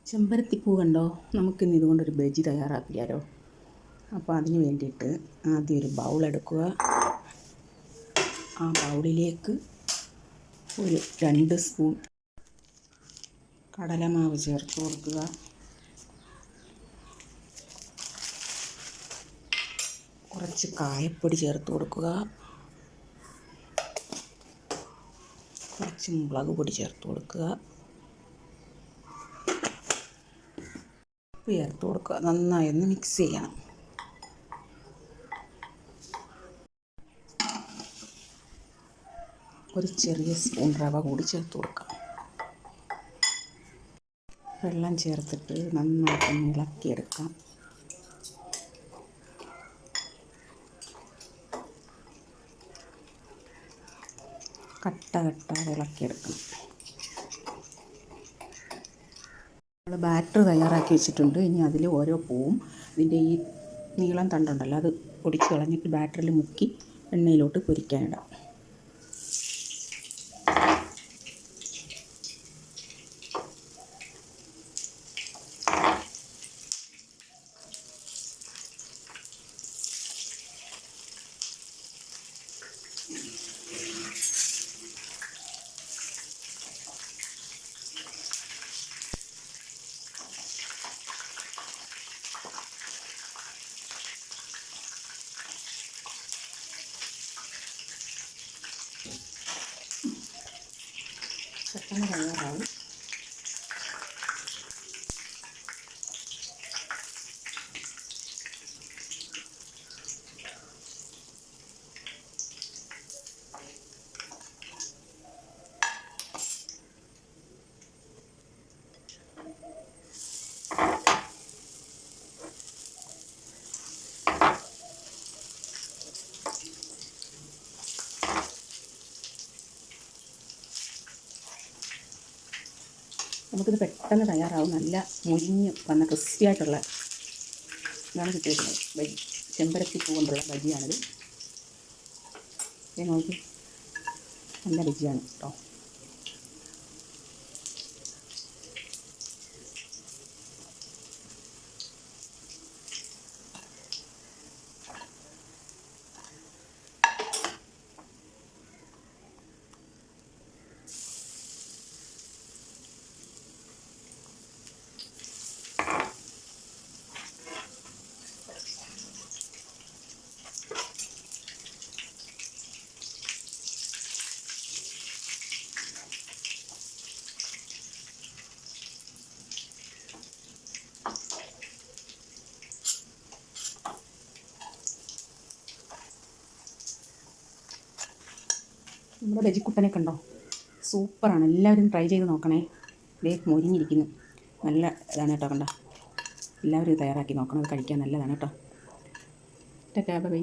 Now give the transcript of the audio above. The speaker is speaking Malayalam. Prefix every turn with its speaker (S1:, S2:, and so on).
S1: ചെമ്പരത്തിപ്പൂ കണ്ടോ? നമുക്കിന്ന് ഇതുകൊണ്ടൊരു ബജി തയ്യാറാക്കിയാലോ? അപ്പോൾ അതിന് വേണ്ടിയിട്ട് ആദ്യം ഒരു ബൗൾ എടുക്കുക. ആ ബൗളിലേക്ക് ഒരു 2 സ്പൂൺ കടലമാവ് ചേർത്ത് കൊടുക്കുക. കുറച്ച് കായപ്പൊടി ചേർത്ത് കൊടുക്കുക. കുറച്ച് മുളക് പൊടി ചേർത്ത് കൊടുക്കുക. ചേർത്ത് കൊടുക്കുക. നന്നായി ഒന്ന് മിക്സ് ചെയ്യണം. ഒരു ചെറിയ സ്പൂൺ റവ കൂടി ചേർത്ത് കൊടുക്കാം. വെള്ളം ചേർത്തിട്ട് നന്നായിട്ട് ഇളക്കിയെടുക്കാം. കട്ട ഇളക്കിയെടുക്കണം. നമ്മൾ ബാറ്റർ തയ്യാറാക്കി വെച്ചിട്ടുണ്ട്. ഇനി അതിൽ ഓരോ പൂവും ഇതിൻ്റെ ഈ നീളം തണ്ടുണ്ടല്ലോ അത് പൊടിച്ച് കളഞ്ഞിട്ട് ബാറ്ററിൽ മുക്കി എണ്ണയിലോട്ട് പൊരിക്കാനിടാം. പെട്ടെന്ന് തയ്യാറാവും. നമുക്കിത് പെട്ടെന്ന് തയ്യാറാവും. നല്ല മുരിഞ്ഞ് വന്ന ക്രിസ്പി ആയിട്ടുള്ള ഇതാണ് കിട്ടിയിരിക്കുന്നത്. ബജി, ചെമ്പരത്തിപ്പൂ കൊണ്ടുള്ള ബജിയാണിത്. നോക്കി, നല്ല ബജിയാണ് കേട്ടോ. നമ്മുടെ ബജിക്കുട്ടനെ കണ്ടോ? സൂപ്പറാണ്. എല്ലാവരും ട്രൈ ചെയ്ത് നോക്കണേ. ദേ മൊരിഞ്ഞിരിക്കുന്നു. നല്ല ഇതാണ് കേട്ടോ. കണ്ടോ? എല്ലാവരും തയ്യാറാക്കി നോക്കണം. അത് കഴിക്കാൻ നല്ലതാണ് കേട്ടോ. Tata bye.